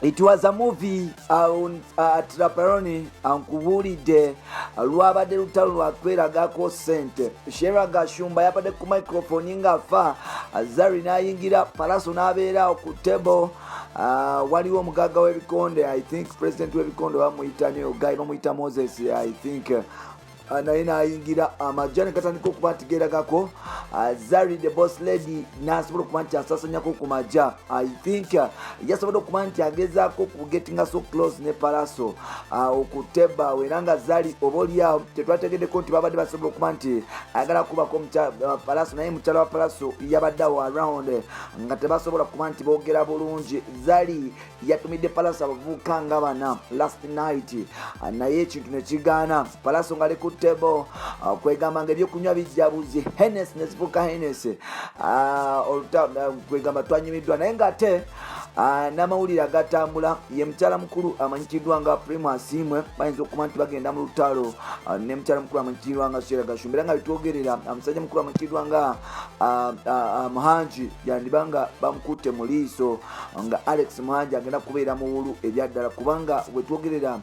It was a movie at Traparoni nkubulidde lwabadde lutalo lwakweragako ssente. Sheila Gashumba yapadde ku microphone ng'afa. Zari n'ayingira, Pallaso n'abeera ku table. Waliwo omugagga w'ebikonde, I think president w'ebikonde bamuyita ne guy bamuyita Moses, I think. Naye n'ayingira amajjane katandika okuba nti geragako. Zari the boss lady n'asobola okuba nti asasanyako ku majja. I think yasobola okuba nti agezaako okugetinga so close ne Pallaso okuteba era nga Zari obaolyawo tetwategeddeko nti babadde basobola okuba nti ayagala kubako Pallaso, naye mukyala wa Pallaso yabadde awo around nga tebasobola kuba nti boogera bulungi. Zari yatumidde Pallaso abavubuka nga bana last night, naye ekintu ne kigaana. Pallaso nga ali ku table kwegamba nga ebyokunywa bijjabuzi Hennessy nezifuuka Hennessy, kwegamba twanyumiddwa, naye ng'ate n'amawulire agatambula. Ye mukyala mukulu amanyikiddwa nga Primus Imwe, bayinza okuba nti bagenda mu lutalo ne mukyala mukulu amanyikiddwa nga Sheila Gashumba, era nga bitwogerera omusajja mukulu amanyikiddwa nga Muhanji yandiba nga bamukutte mu liiso nga Alex Muhanji agenda kubeera muwulu ebyaddala, kubanga wetwogerera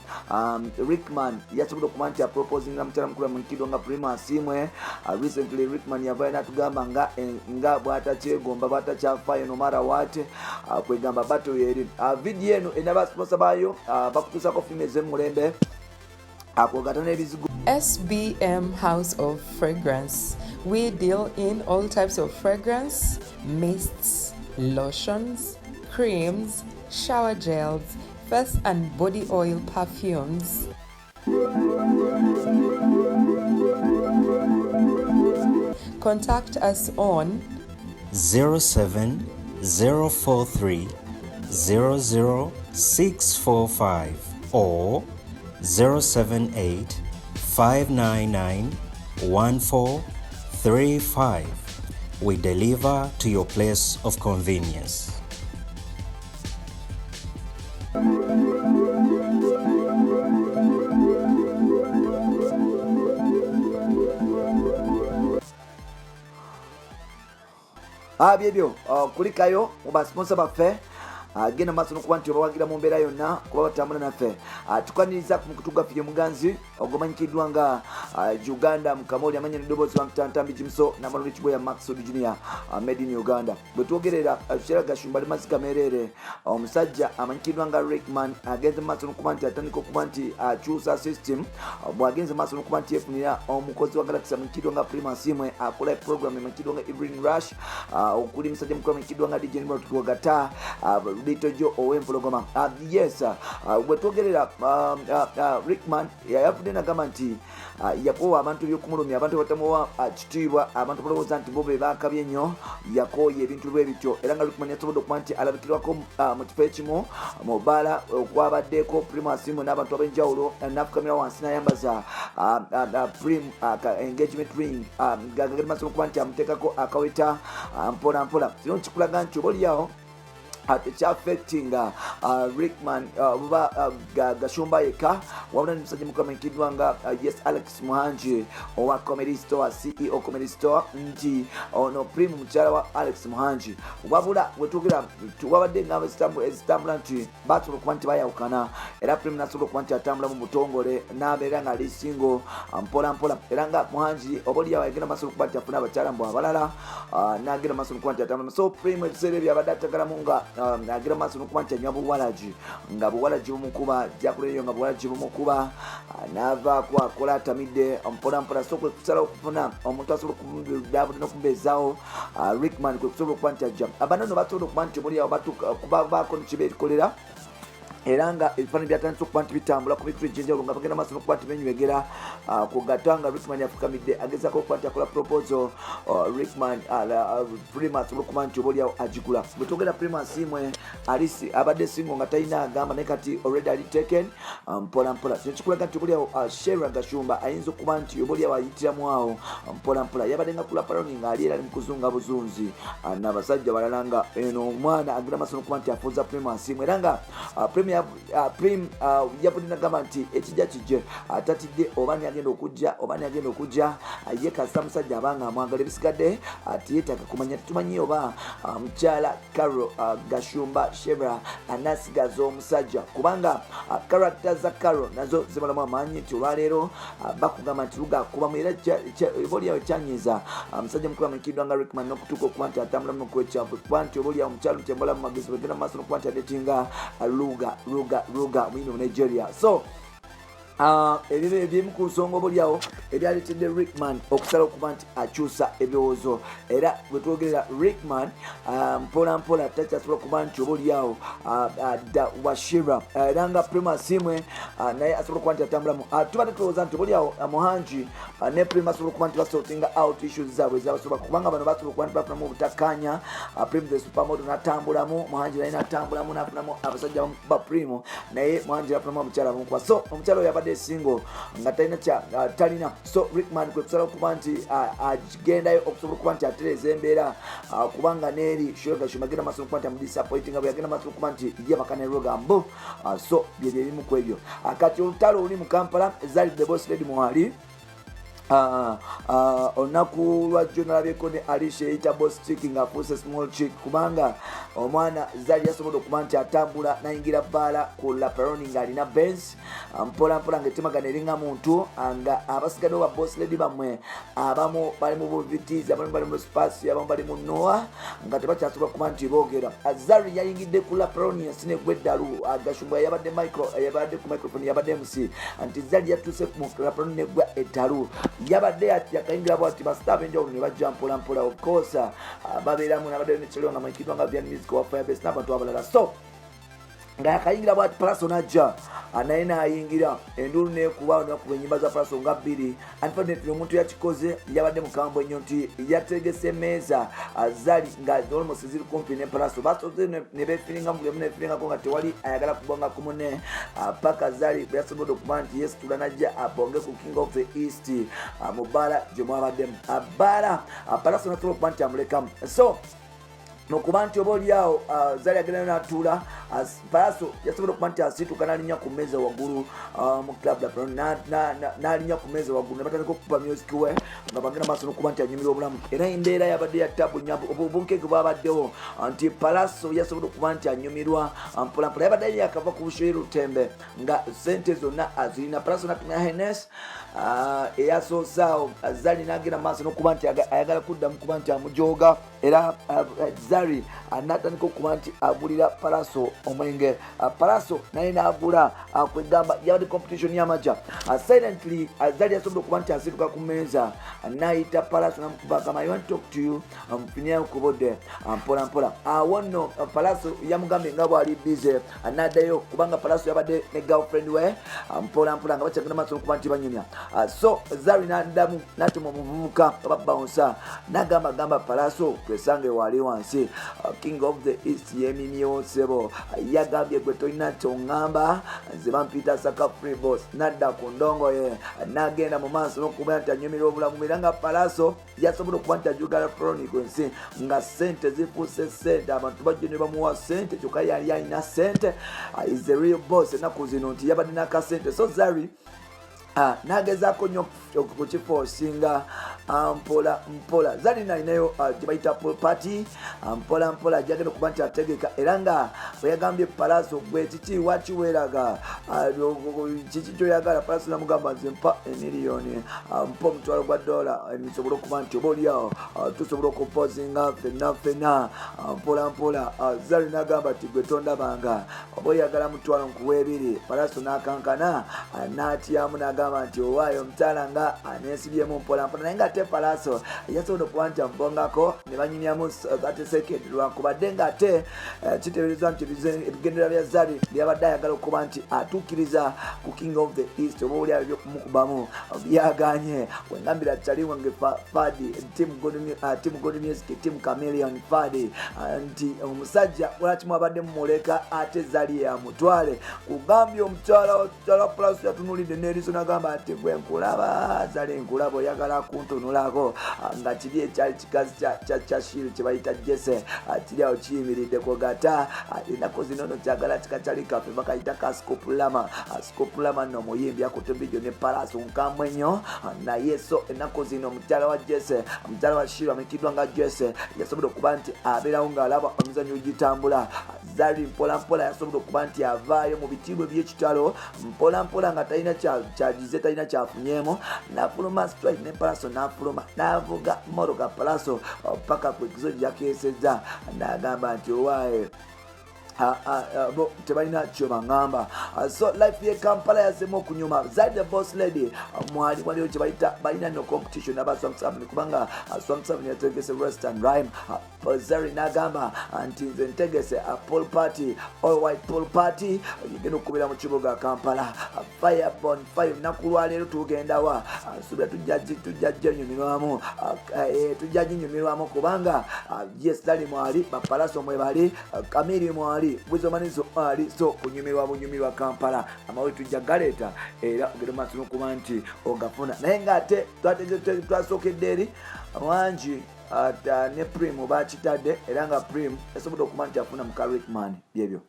Rickman yasobola okuba nti aproposinga mukyala mukulu amanyikiddwa nga Primus Imwe. Recently Rickman yavayo n'atugamba nga bw'atakyegomba bw'atakyafaayo no matter what, kwegamba battle yeri. Video eno enabasponsa bayo bakutuusako filime ez'emulembe akwogata n'ebizigo. SBM House of Fragrance. We deal in all types of fragrance, mists, lotions, creams, shower gels, face and body oil perfumes. Contact us on 07043 00645 or 078 599 1435. We deliver to your place of convenience. Byebyo kulikayo mubasponsa baffe genda maaso n'okuba nti obawagira mu mbeera yonna kuba batambula naffe. Tukwaniriza mu kutugafire muganzi ogomanyikiddwa nga Uganda Mukamooli amanya n'eddoboozi bamutantambi Jimso n'amalulu Kiboya Maxwell Junior made in Uganda. Bwe twogerera Sheila Gashumba Alimumazigga Merere, omusajja amanyikiddwa nga Rickman agenze maaso n'okuba nti atandika okuba nti akyusa system. Bw'agenze maaso n'okuba nti yefunira omukozi wa Galaxy amanyikiddwa nga Primus Imwe akola program amanyikiddwa nga Evening Rush, okuli musajja mukulu amanyikiddwa nga DJ Nimero tukwogata Little Joe ow'empologoma. Yes, bwe twogerera Rickman yavudde n'agamba nti yakowa abantu by'okumulumya, abantu batamuwa kitiibwa, abantu balowooza nti bo be baakabye ennyo, yakooye ebintu bwe bityo. Era nga Rickman yasobodde okuba nti alabikirwako mu kifo ekimu mu bbaala okwabaddeeko Primus Imwe n'abantu ab'enjawulo, n'afukamira wansi n'ayambaza engagement ring gagenda maaso okuba nti amuteekako akaweta mpola mpola. Kino kikulaga nti obaolyawo tekyafectinga Rickman oba Gashumba yekka, wabula n'omusajja mukulu amanyikiddwa nga Alex Muhanji owa Comedy Store, CEO Comedy Store, nti ono Prime mukyala wa Alex Muhanji. Wabula wetwogera wabadde ng'abo ezitambula nti basobola okuba nti bayawukana, era Prime n'asobola okuba nti atambula mu butongole n'abeera nga ali single mpola mpola, era nga Muhanji obaolyawo agenda maaso okuba nti afuna abakyala mbu abalala, n'agenda maaso okuba nti atambula. So Prime ebiseera ebyo abadde atagalamu nga agira maaso n'okuba nti anywa buwalaji, nga buwalaji bumukuba jakuleyo nga buwalaji bumukuba, n'avaako akola atamidde mpola mpola. So kwe kusala okufuna omuntu asobola okumudaabudde n'okumbeezaawo Rickman kwe kusobola okuba nti ajja. Abanano basobola okuba nti omuliawo baako nekibeekolera, era nga ebifaananyi byatandise okuba nti bitambula ku mitwe egy'enjawulo nga bagenda maaso n'okuba nti benywegera ku gatta nga Rickman yafukamidde agezaako okuba nti akola proposal. Rickman Primus asobola okuba nti obaolyawo agigula. Bwe twogera Primus Imwe abadde single nga talina agamba, naye kati already ali taken mpola mpola. Kino kikulaga nti obaolyawo Sheila Gashumba ayinza okuba nti obaolyawo ayitiramu awo mpola mpola. Yabadde nga kula paroni nga ali era ali mu kuzunga buzunzi n'abasajja balala nga eno omwana agenda maaso n'okuba nti afuuza Primus Imwe, era nga Prime prim yavudde nagamba nti ekijja kijje atatidde oba nagenda okujja ye Tasigazza Musajja abanga amwagala ebisigadde yeetaaga kumanya tetumanyi oba mukyala Carol Gashumba Sheila Tasigazza Musajja kubanga character za Carol nazo zibalamu amaanyi nti olwaleero bakugamba nti lugakubamu era obaoliawo ekyanyiza musajja mukulu amanyikiddwa nga Rickman n'okutuuka okuba nti atambula mu kwekyavu kuba nti obaoliawo mukyalo ntyembala mu magezi bwegenda mu maaso n'okuba nti adetinga luga muyini mu Nigeria. So ebyo ebyemu ku nsonga obaoliawo ebyaletedde Rickman okusala okuba nti akyusa ebirowoozo era bwe twogerera Rickman mpola takyasobola okuba nti obaoliawo adda wa Sheila era nga Prima Simwe naye asobola okuba nti atambulamu tubadde tulowooza nti obaoliawo Muhanji ne Prima asobola okuba nti basortinga out issues zaabwe zabasobola kubanga bano basobola okuba nti bafunamu obutakkaanya Prima the supermodel n'atambulamu Muhanji naye n'atambulamu n'afunamu abasajja ba Prima naye Muhanji n'afunamu omukyala bamukuba so omukyala oyo yabadde single nga talina so Rickman kwe kusala okuba nti agendayo okusobola okuba nti atereza embeera kubanga neeri Sheila Gashumba agenda maaso okuba nti amudisappointinga bwe yagenda maaso okuba nti yabaka ne Rogambo so byebyo ebimu ku ebyo kati olutalo oluli mu Kampala Zari the boss lady mwali olunaku lwajjo nalabyeko ne Alicia eyita boss chick ng'afuuse small chick kubanga omwana Zari yasobola okuba nti atambula nayingira bbaala ku Laperoni ng'alina Benz mpola ng'ettemagana eringa muntu nga abasigaddewo ba boss lady bammwe abamu bali mu buvitizi abamu bali mu spasi abamu bali mu Noah nga tebakyasobola kuba nti boogera Zari yayingidde ku Laperoni yasine gweddalu Gashumba yabadde ku microphone yabadde MC anti Zari yatuuse mu Laperoni negwa eddalu yabadde ati yakayingira bwati basitafu enjawulo ne bajja mpola of course babeeramu n'abadde nekyaliwo nga manyikidwa nga Vian Music wa Firebase n'abantu abalala so nga yakayingira bwati Pallaso n'ajja naye n'ayingira enduulu neekuba nakuba ennyimba za Pallaso nga bbiri unfortunately omuntu yakikoze yabadde mukambwe nnyo nti yategese emmeeza Zari nga almost ziri kumpi ne Pallaso basoze ne beefiringa mu buli emu neefiringako nga tewali ayagala kubonga ku munne paka Zari bwe yasobodde okuba nti yesitula n'ajja abonge ku King of the East mu bbaala gye mwabaddemu bbaala Pallaso nasobola okuba nti amulekamu so nokuba nti obaoliawo Zari agendayo n'atuula Pallaso yasobola okuba nti asituka n'alinnya ku mmeeza waggulu mu club n'alinnya ku mmeeza waggulu ne batandika okukuba music we nga bagenda maaso n'okuba nti anyumirwa obulamu era embeera yabadde ya tabu nyambu obunkeke bwabaddewo nti Pallaso yasobola okuba nti anyumirwa mpolampola yabadde yakava ku bushoyi lutembe nga sente zonna azirina Pallaso n'atumya Hennes eyasoosaawo Zari n'agenda maaso n'okuba nti ayagala kuddamu kuba nti amujooga era Zari n'atandika okuba nti agulira Pallaso omwenge Pallaso naye n'agula kwegamba yabadde competition y'amajja silently Zari yasobola okuba nti asituka ku mmeeza n'ayita Pallaso n'amukuba agamba I want to talk to you mfunirayo kubodde mpola awo nno Pallaso yamugambye nga bw'ali busy n'addayo kubanga Pallaso yabadde ne girlfriend we mpola nga bakyagenda maaso n'okuba nti banyumya so Zari n'addamu n'atuma omuvubuka babawunsa n'agamba Pallaso twesange wali wansi King of the East yemimyewo sebo yagambye gwe tolina kyongamba nze bampita Saka Free Boss n'adda ku ndongo ye n'agenda mu maaso n'okuba nti anyumirwa obulamu era nga Pallaso yasobola okuba nti ajugala Proni ku nsi nga sente zifuuse sente abantu bajja ne bamuwa sente kyokka yali alina sente is a real boss ennaku zino nti yabadde n'akasente so Zari nagezaako nnyo okukifoosinga mpola Zari nalinayo gye bayita pool party mpola gyagenda okuba nti ategeka era nga bwe yagambye Pallaso gwe kiki wakiweeraga kiki kyoyagala Pallaso namugamba nze mpa emiliyoni mpa omutwalo gwa $, nsobole okuba nti oba oliawo tusobola okupozinga ffenna mpola Zari n'agamba ti gwe tondabanga oba oyagala mutwalo nkuwa 2 Pallaso n'akankana n'atyamu n'agamba nti owaayo omukyala nga aneesibyemu mpola naye nga ate Pallaso yasobola okuba nti ambongako ne banyumyamu 30 seconds lwakubadde nga ate kiteeberezwa nti ebigendera bya Zari byabadde ayagala okuba nti atuukiriza ku King of the East oba oliawo ebyokumukubamu byaganye wengambira tali wange Fadi team God Music team Chameleon Fadi nti omusajja lwaki mwabadde mumuleka ate Zari yamutwale kugambye omukyala Pallaso yatunulidde n'eriso naga n'amugamba nti gwe nkulaba Zari nkulaba oyagala kuntunulako nga kiri ekyali kikazi kya Sheila kye bayita Jesse kiri awo kiyimiriddeko gata ennaku zino no kyagala kikakyali kaffe bakayita ka Skopulama. Skopulama nno muyimbi akutubijo ne Pallaso nkambwe nnyo naye so ennaku zino mukyala wa Jesse mukyala wa Sheila amikiddwa nga Jesse yasobola okuba nti abeerawo ng'alaba omuzannyo gitambula. Zari mpolampola yasobola okuba nti avaayo mu bitiibwa by'ekitalo mpolampola nga talina kyagize talina kyafunyeemu n'afuluma straight ne Pallaso n'afuluma n'avuga mmotoka Pallaso paka ku ekizo gyakeesezza n'agamba nti owaaye tebalina kyo baŋŋamba. So life ye Kampala yazemu okunyuma. Zari the boss lady mwali waliwo kye balina no competition n'aba Swamp 7 kubanga Swamp 7 yategese western rhyme. Zari n'agamba nti nze ntegese pool party all white pool party igenda okubeera mu kibuga Kampala. Fire born fire naku lwaleero tugenda wa subira tujja nyumirwamu tujja nyumirwamu kubanga yes Zari mwali ba Pallaso mwe bali Kamiri mwali buzomanizo ali so kunyumirwa Kampala amawe tujja galeeta era ogero maaso n'okuba nti ogafuna naye ng'ate twasokedde eri wangi ne Prim bakitadde era nga Prim yasobodde okuba nti afuna muka Rickman byebyo.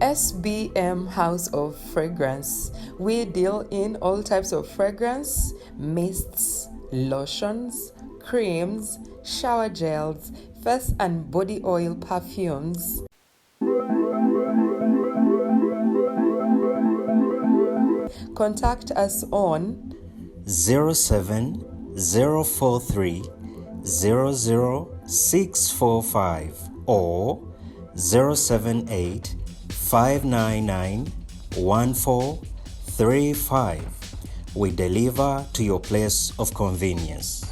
SBM House of Fragrance. We deal in all types of fragrance, mists, lotions, creams, shower gels, face and body oil perfumes. Contact us on 07043 00645 or 078 599 1435. We deliver to your place of convenience.